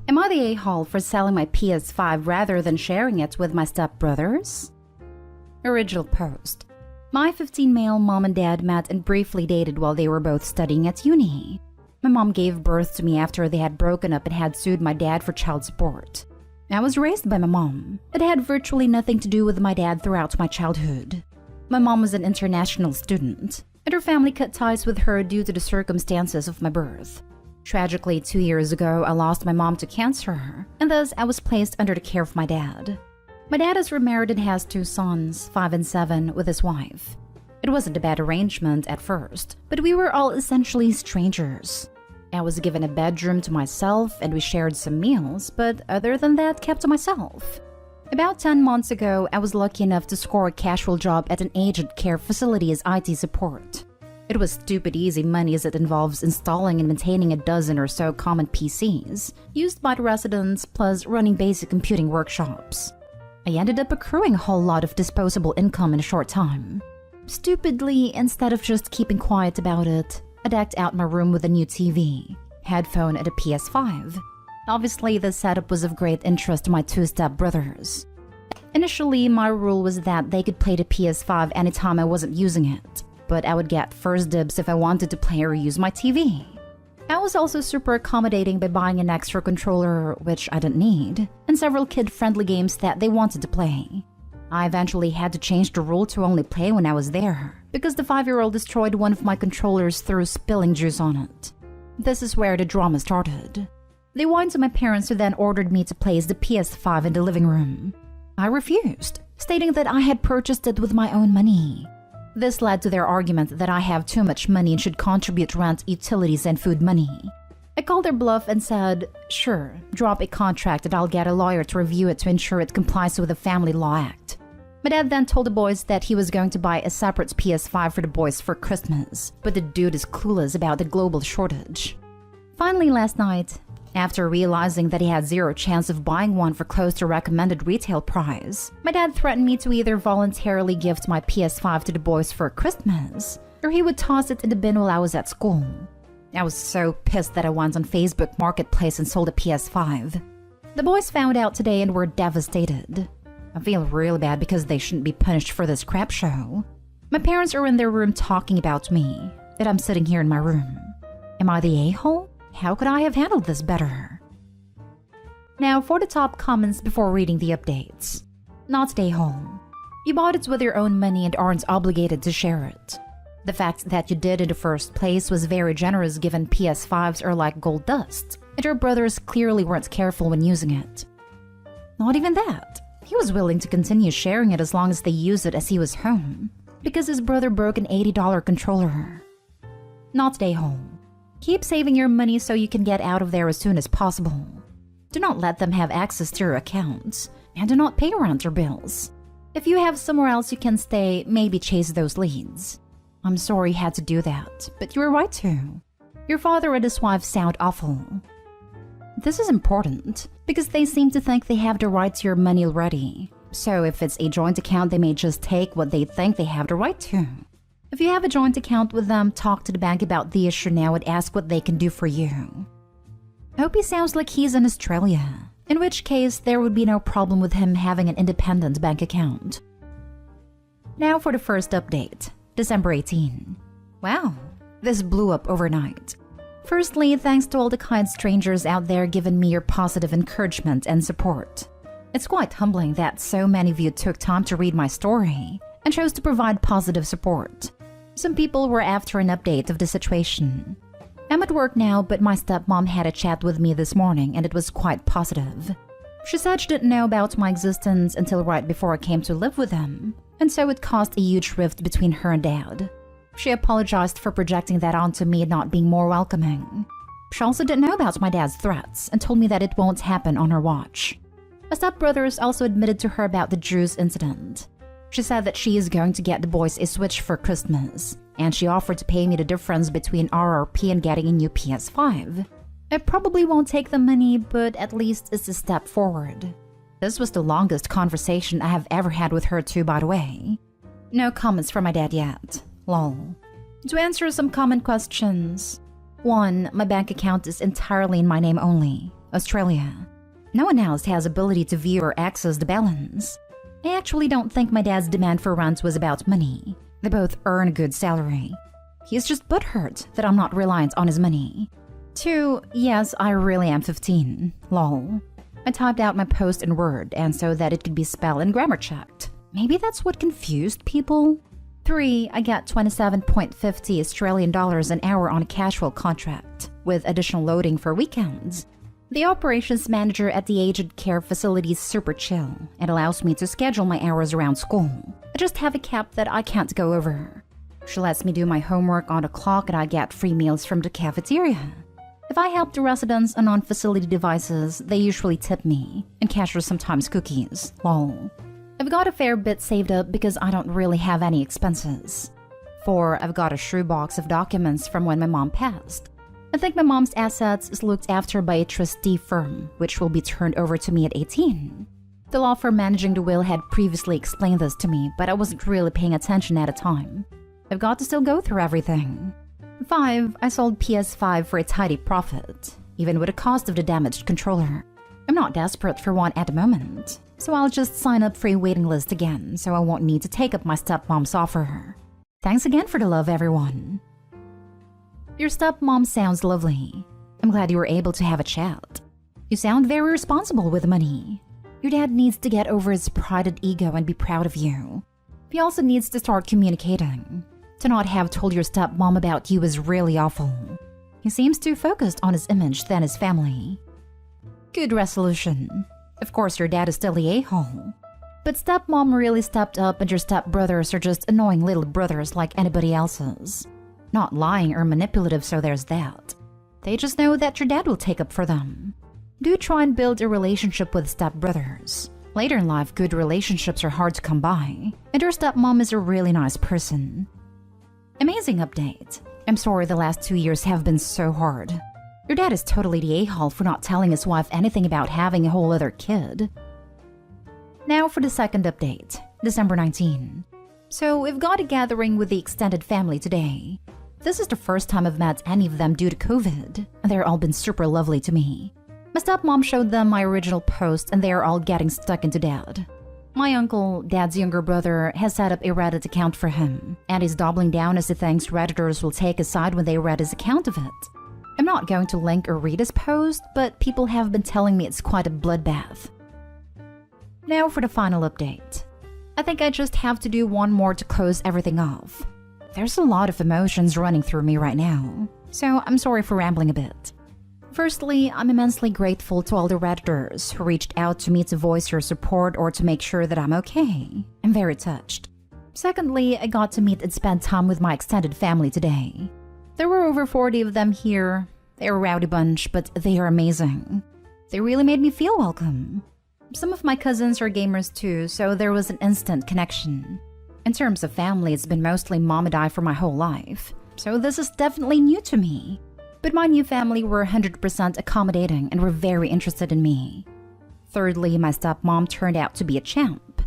Am I the a-hole for selling my PS5 rather than sharing it with my stepbrothers? Original post. My 15-male mom and dad met and briefly dated while they were both studying at uni. My mom gave birth to me after they had broken up and had sued my dad for child support. I was raised by my mom. It had virtually nothing to do with my dad throughout my childhood. My mom was an international student, and her family cut ties with her due to the circumstances of my birth. Tragically, 2 years ago, I lost my mom to cancer, and thus I was placed under the care of my dad. My dad is remarried and has 2 sons, 5 and 7, with his wife. It wasn't a bad arrangement at first, but we were all essentially strangers. I was given a bedroom to myself and we shared some meals, but other than that, kept to myself. About 10 months ago, I was lucky enough to score a casual job at an aged care facility as IT support. It was stupid easy money as it involves installing and maintaining a dozen or so common PCs used by the residents, plus running basic computing workshops. I ended up accruing a whole lot of disposable income in a short time. Stupidly, instead of just keeping quiet about it, I decked out my room with a new TV, headphone, and a PS5. Obviously, the setup was of great interest to my 2 stepbrothers. Initially, my rule was that they could play the PS5 anytime I wasn't using it, but I would get first dibs if I wanted to play or use my TV. I was also super accommodating by buying an extra controller, which I didn't need, and several kid-friendly games that they wanted to play. I eventually had to change the rule to only play when I was there, because the 5-year-old destroyed one of my controllers through spilling juice on it. This is where the drama started. They whined to my parents, who then ordered me to place the PS5 in the living room. I refused, stating that I had purchased it with my own money. This led to their argument that I have too much money and should contribute rent, utilities, and food money. I called their bluff and said, sure, drop a contract and I'll get a lawyer to review it to ensure it complies with the Family Law Act. My dad then told the boys that he was going to buy a separate PS5 for the boys for Christmas, but the dude is clueless about the global shortage. Finally, last night, after realizing that he had zero chance of buying one for close to recommended retail price, my dad threatened me to either voluntarily gift my PS5 to the boys for Christmas, or he would toss it in the bin while I was at school. I was so pissed that I went on Facebook Marketplace and sold a PS5. The boys found out today and were devastated. I feel really bad because they shouldn't be punished for this crap show. My parents are in their room talking about me, and I'm sitting here in my room. Am I the a-hole? How could I have handled this better? Now for the top comments before reading the updates. Not the a-hole. You bought it with your own money and aren't obligated to share it. The fact that you did in the first place was very generous given PS5s are like gold dust, and your brothers clearly weren't careful when using it. Not even that. He was willing to continue sharing it as long as they used it as he was home, because his brother broke an $80 controller. Not the a-hole. Keep saving your money so you can get out of there as soon as possible. Do not let them have access to your accounts, and do not pay rent or bills. If you have somewhere else you can stay, maybe chase those leads. I'm sorry you had to do that, but you were right to. Your father and his wife sound awful. This is important, because they seem to think they have the right to your money already. So if it's a joint account, they may just take what they think they have the right to. If you have a joint account with them, talk to the bank about the issue now and ask what they can do for you. I hope he sounds like he's in Australia, in which case there would be no problem with him having an independent bank account. Now for the first update, December 18. Wow, this blew up overnight. Firstly, thanks to all the kind strangers out there giving me your positive encouragement and support. It's quite humbling that so many of you took time to read my story and chose to provide positive support. Some people were after an update of the situation. I'm at work now, but my stepmom had a chat with me this morning and it was quite positive. She said she didn't know about my existence until right before I came to live with them, and so it caused a huge rift between her and Dad. She apologized for projecting that onto me and not being more welcoming. She also didn't know about my dad's threats and told me that it won't happen on her watch. My stepbrothers also admitted to her about the juice incident. She said that she is going to get the boys a Switch for Christmas, and she offered to pay me the difference between RRP and getting a new PS5. I probably won't take the money, but at least it's a step forward. This was the longest conversation I have ever had with her too, by the way. No comments from my dad yet. Lol. To answer some common questions. 1. My bank account is entirely in my name only. Australia. No one else has ability to view or access the balance. I actually don't think my dad's demand for rent was about money. They both earn a good salary. He's just butthurt that I'm not reliant on his money. 2. Yes, I really am 15. Lol. I typed out my post in Word and so that it could be spell and grammar checked. Maybe that's what confused people? 3. I got 27.50 Australian dollars an hour on a casual contract, with additional loading for weekends. The operations manager at the aged care facility is super chill and allows me to schedule my hours around school. I just have a cap that I can't go over. She lets me do my homework on the clock and I get free meals from the cafeteria. If I help the residents and on facility devices, they usually tip me, and cashiers sometimes cookies. Lol. I've got a fair bit saved up because I don't really have any expenses. 4. I've got a shoebox of documents from when my mom passed. I think my mom's assets is looked after by a trustee firm, which will be turned over to me at 18. The law firm managing the will had previously explained this to me, but I wasn't really paying attention at the time. I've got to still go through everything. 5. I sold PS5 for a tidy profit, even with the cost of the damaged controller. I'm not desperate for one at the moment, so I'll just sign up for a waiting list again so I won't need to take up my stepmom's offer. Thanks again for the love, everyone. Your stepmom sounds lovely. I'm glad you were able to have a chat. You sound very responsible with money. Your dad needs to get over his pride and ego and be proud of you. He also needs to start communicating. To not have told your stepmom about you is really awful. He seems too focused on his image than his family. Good resolution. Of course, your dad is still the a-hole. But stepmom really stepped up and your stepbrothers are just annoying little brothers like anybody else's. Not lying or manipulative, so there's that. They just know that your dad will take up for them. Do try and build a relationship with stepbrothers. Later in life, good relationships are hard to come by, and your stepmom is a really nice person. Amazing update. I'm sorry the last 2 years have been so hard. Your dad is totally the a-hole for not telling his wife anything about having a whole other kid. Now for the second update, December 19. So we've got a gathering with the extended family today. This is the first time I've met any of them due to COVID, and they're all been super lovely to me. My stepmom showed them my original post and they're all getting stuck into dad. My uncle, dad's younger brother, has set up a Reddit account for him, and he's doubling down as he thinks Redditors will take his side when they read his account of it. I'm not going to link or read his post, but people have been telling me it's quite a bloodbath. Now for the final update. I think I just have to do one more to close everything off. There's a lot of emotions running through me right now, so I'm sorry for rambling a bit. Firstly, I'm immensely grateful to all the Redditors who reached out to me to voice your support or to make sure that I'm okay. I'm very touched. Secondly, I got to meet and spend time with my extended family today. There were over 40 of them here. They're a rowdy bunch, but they are amazing. They really made me feel welcome. Some of my cousins are gamers too, so there was an instant connection. In terms of family, it's been mostly mom and I for my whole life, so this is definitely new to me. But my new family were 100% accommodating and were very interested in me. Thirdly, my stepmom turned out to be a champ.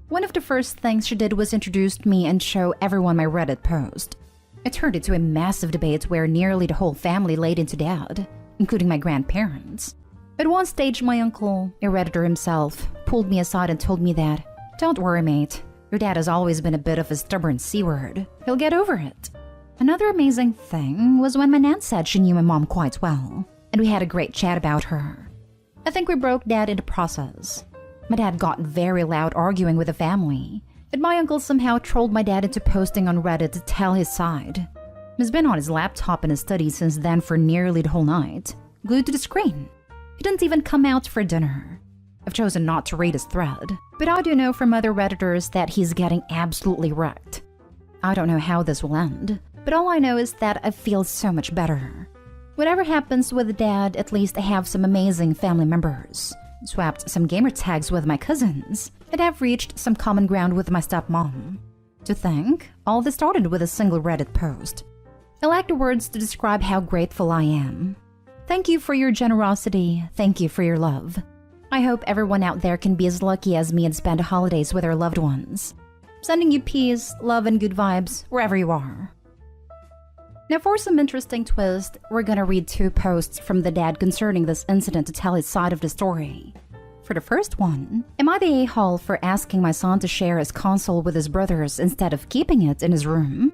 One of the first things she did was introduce me and show everyone my Reddit post. It turned into a massive debate where nearly the whole family laid into dad, including my grandparents. At one stage, my uncle, a Redditor himself, pulled me aside and told me that, "Don't worry, mate. Your dad has always been a bit of a stubborn C-word. He'll get over it." Another amazing thing was when my nan said she knew my mom quite well, and we had a great chat about her. I think we broke dad in the process. My dad got very loud arguing with the family, and my uncle somehow trolled my dad into posting on Reddit to tell his side. He's been on his laptop in his study since then for nearly the whole night, glued to the screen. He didn't even come out for dinner. I've chosen not to read his thread, but I do know from other Redditors that he's getting absolutely wrecked. I don't know how this will end, but all I know is that I feel so much better. Whatever happens with dad, at least I have some amazing family members. Swapped some gamer tags with my cousins, and have reached some common ground with my stepmom. To think, all this started with a single Reddit post. I lack the words to describe how grateful I am. Thank you for your generosity, thank you for your love. I hope everyone out there can be as lucky as me and spend holidays with their loved ones. Sending you peace, love, and good vibes wherever you are. Now for some interesting twist, we're gonna read 2 posts from the dad concerning this incident to tell his side of the story. For the first one, am I the a-hole for asking my son to share his console with his brothers instead of keeping it in his room?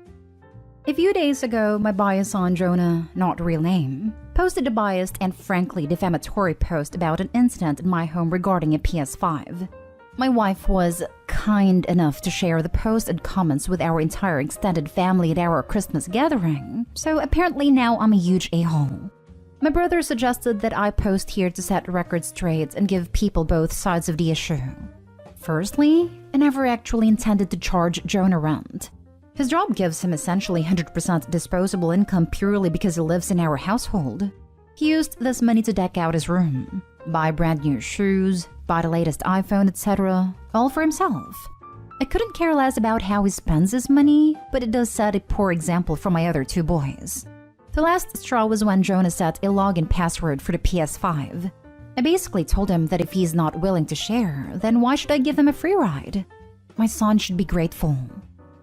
A few days ago, my bias son Jonah, not real name, posted a biased and frankly defamatory post about an incident in my home regarding a PS5. My wife was kind enough to share the post and comments with our entire extended family at our Christmas gathering, so apparently now I'm a huge a-hole. My brother suggested that I post here to set records straight and give people both sides of the issue. Firstly, I never actually intended to charge Jonah rent. His job gives him essentially 100% disposable income purely because he lives in our household. He used this money to deck out his room, buy brand new shoes, buy the latest iPhone, etc., all for himself. I couldn't care less about how he spends his money, but it does set a poor example for my other 2 boys. The last straw was when Jonah set a login password for the PS5. I basically told him that if he's not willing to share, then why should I give him a free ride? My son should be grateful.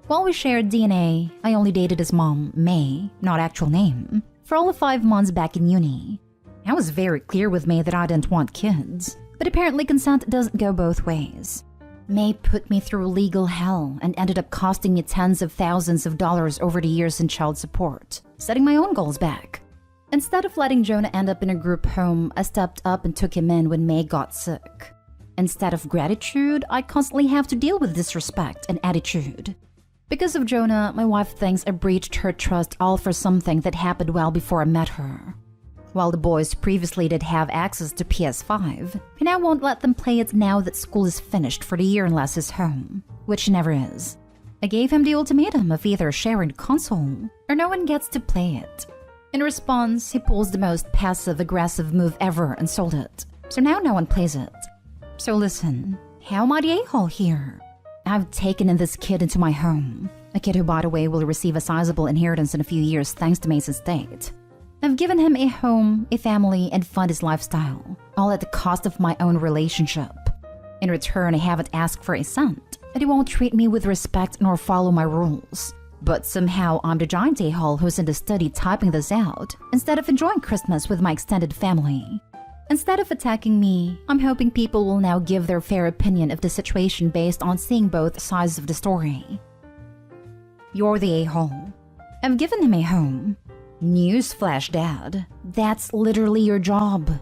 While we shared DNA, I only dated his mom, May, not actual name, for all of 5 months back in uni. I was very clear with May that I didn't want kids, but apparently consent doesn't go both ways. May put me through legal hell and ended up costing me tens of thousands of dollars over the years in child support, setting my own goals back. Instead of letting Jonah end up in a group home, I stepped up and took him in when May got sick. Instead of gratitude, I constantly have to deal with disrespect and attitude. Because of Jonah, my wife thinks I breached her trust all for something that happened well before I met her. While the boys previously did have access to PS5, I now won't let them play it now that school is finished for the year unless he's home, which never is. I gave him the ultimatum of either sharing the console or no one gets to play it. In response, he pulls the most passive-aggressive move ever and sold it, so now no one plays it. So listen, how am I the a-hole here? I've taken in this kid into my home, a kid who by the way will receive a sizable inheritance in a few years thanks to Mason's estate. I've given him a home, a family, and fund his lifestyle, all at the cost of my own relationship. In return, I haven't asked for a cent, and he won't treat me with respect nor follow my rules. But somehow I'm the giant a-hole who's in the study typing this out, instead of enjoying Christmas with my extended family. Instead of attacking me, I'm hoping people will now give their fair opinion of the situation based on seeing both sides of the story. You're the a-hole. I've given him a home. Newsflash, Dad. That's literally your job.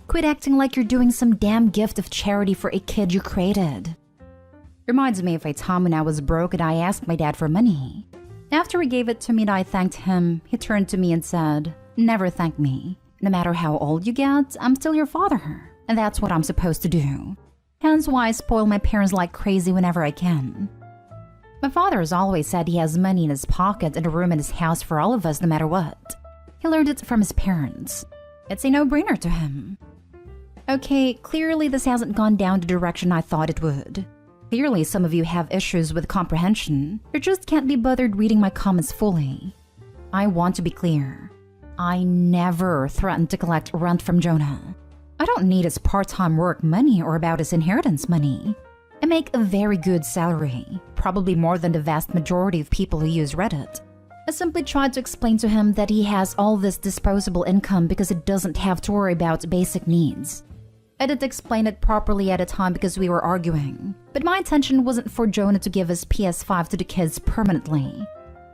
Quit acting like you're doing some damn gift of charity for a kid you created. Reminds me of a time when I was broke and I asked my dad for money. After he gave it to me and I thanked him, he turned to me and said, "Never thank me. No matter how old you get, I'm still your father, and that's what I'm supposed to do. Hence why I spoil my parents like crazy whenever I can." My father has always said he has money in his pocket and a room in his house for all of us no matter what. He learned it from his parents. It's a no-brainer to him. Okay, clearly this hasn't gone down the direction I thought it would. Clearly some of you have issues with comprehension, or just can't be bothered reading my comments fully. I want to be clear. I never threatened to collect rent from Jonah. I don't need his part-time work money or about his inheritance money. I make a very good salary, probably more than the vast majority of people who use Reddit. I simply tried to explain to him that he has all this disposable income because he doesn't have to worry about basic needs. I didn't explain it properly at the time because we were arguing, but my intention wasn't for Jonah to give his PS5 to the kids permanently.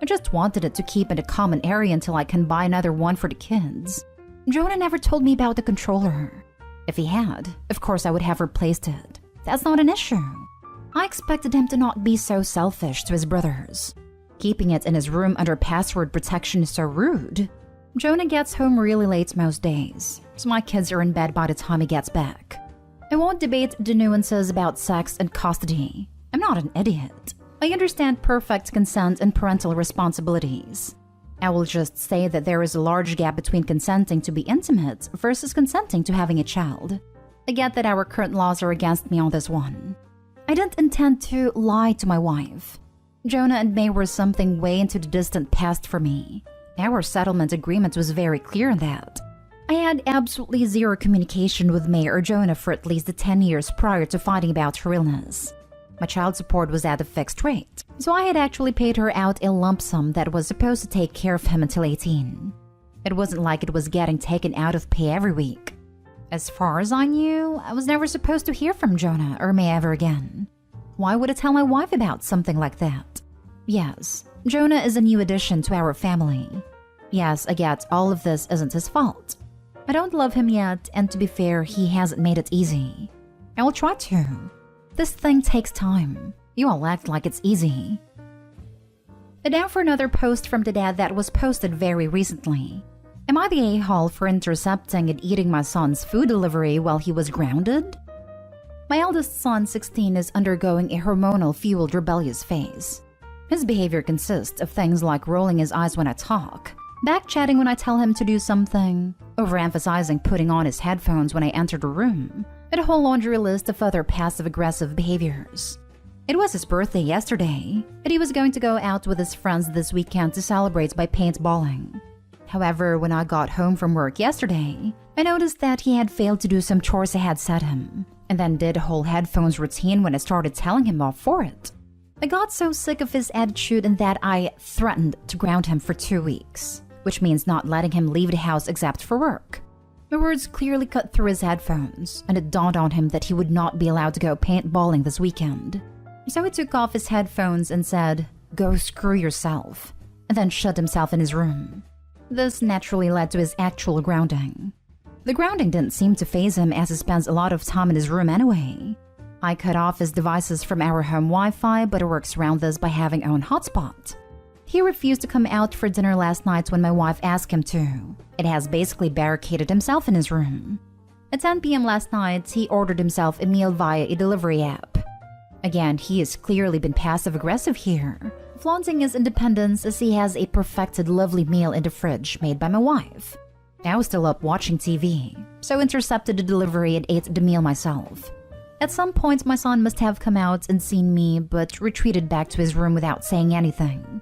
I just wanted it to keep in a common area until I can buy another one for the kids. Jonah never told me about the controller. If he had, of course I would have replaced it. That's not an issue. I expected him to not be so selfish to his brothers. Keeping it in his room under password protection is so rude. Jonah gets home really late most days, so my kids are in bed by the time he gets back. I won't debate the nuances about sex and custody. I'm not an idiot. I understand perfect consent and parental responsibilities. I will just say that there is a large gap between consenting to be intimate versus consenting to having a child. I get that our current laws are against me on this one. I didn't intend to lie to my wife. Jonah and May were something way into the distant past for me. Our settlement agreement was very clear in that. I had absolutely zero communication with May or Jonah for at least the 10 years prior to finding about her illness. My child support was at a fixed rate, so I had actually paid her out a lump sum that was supposed to take care of him until 18. It wasn't like it was getting taken out of pay every week. As far as I knew, I was never supposed to hear from Jonah or May ever again. Why would I tell my wife about something like that? Yes, Jonah is a new addition to our family. Yes, I get all of this isn't his fault. I don't love him yet, and to be fair, he hasn't made it easy. I will try to. This thing takes time. You all act like it's easy. And now for another post from the dad that was posted very recently. Am I the a-hole for intercepting and eating my son's food delivery while he was grounded? My eldest son, 16, is undergoing a hormonal-fueled rebellious phase. His behavior consists of things like rolling his eyes when I talk, back-chatting when I tell him to do something, overemphasizing putting on his headphones when I enter the room, and a whole laundry list of other passive-aggressive behaviors. It was his birthday yesterday, and he was going to go out with his friends this weekend to celebrate by paintballing. However, when I got home from work yesterday, I noticed that he had failed to do some chores I had set him, and then did a whole headphones routine when I started telling him off for it. I got so sick of his attitude and that I threatened to ground him for 2 weeks, which means not letting him leave the house except for work. My words clearly cut through his headphones, and it dawned on him that he would not be allowed to go paintballing this weekend. So he took off his headphones and said, "Go screw yourself," and then shut himself in his room. This naturally led to his actual grounding. The grounding didn't seem to faze him as he spends a lot of time in his room anyway. I cut off his devices from our home Wi-Fi, but it works around this by having own hotspot. He refused to come out for dinner last night when my wife asked him to. It has basically barricaded himself in his room. At 10 p.m. last night, he ordered himself a meal via a delivery app. Again, he has clearly been passive-aggressive here, flaunting his independence as he has a perfected lovely meal in the fridge made by my wife. I was still up watching TV, so intercepted the delivery and ate the meal myself. At some point, my son must have come out and seen me, but retreated back to his room without saying anything.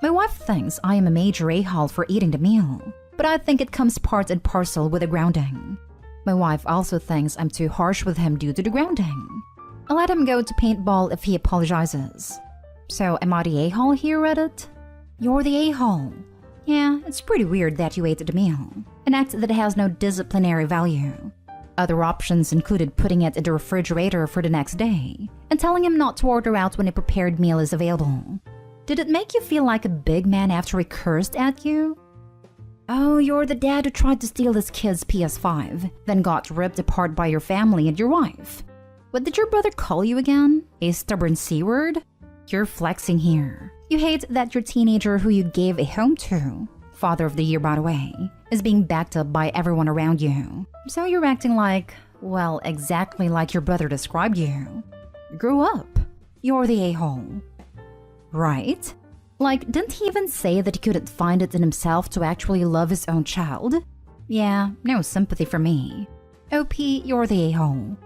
My wife thinks I am a major a-hole for eating the meal, but I think it comes part and parcel with the grounding. My wife also thinks I'm too harsh with him due to the grounding. I let him go to paintball if he apologizes. So am I the a-hole here, Reddit? You're the a-hole. Yeah, it's pretty weird that you ate the meal, an act that has no disciplinary value. Other options included putting it in the refrigerator for the next day and telling him not to order out when a prepared meal is available. Did it make you feel like a big man after he cursed at you? Oh, you're the dad who tried to steal his kid's PS5, then got ripped apart by your family and your wife. What did your brother call you again? A stubborn C-word? You're flexing here. You hate that your teenager who you gave a home to, father of the year by the way, is being backed up by everyone around you. So you're acting like, well, exactly like your brother described you. Grow up. You're the a-hole. Right? Like, didn't he even say that he couldn't find it in himself to actually love his own child? Yeah, no sympathy for me. OP, you're the a-hole.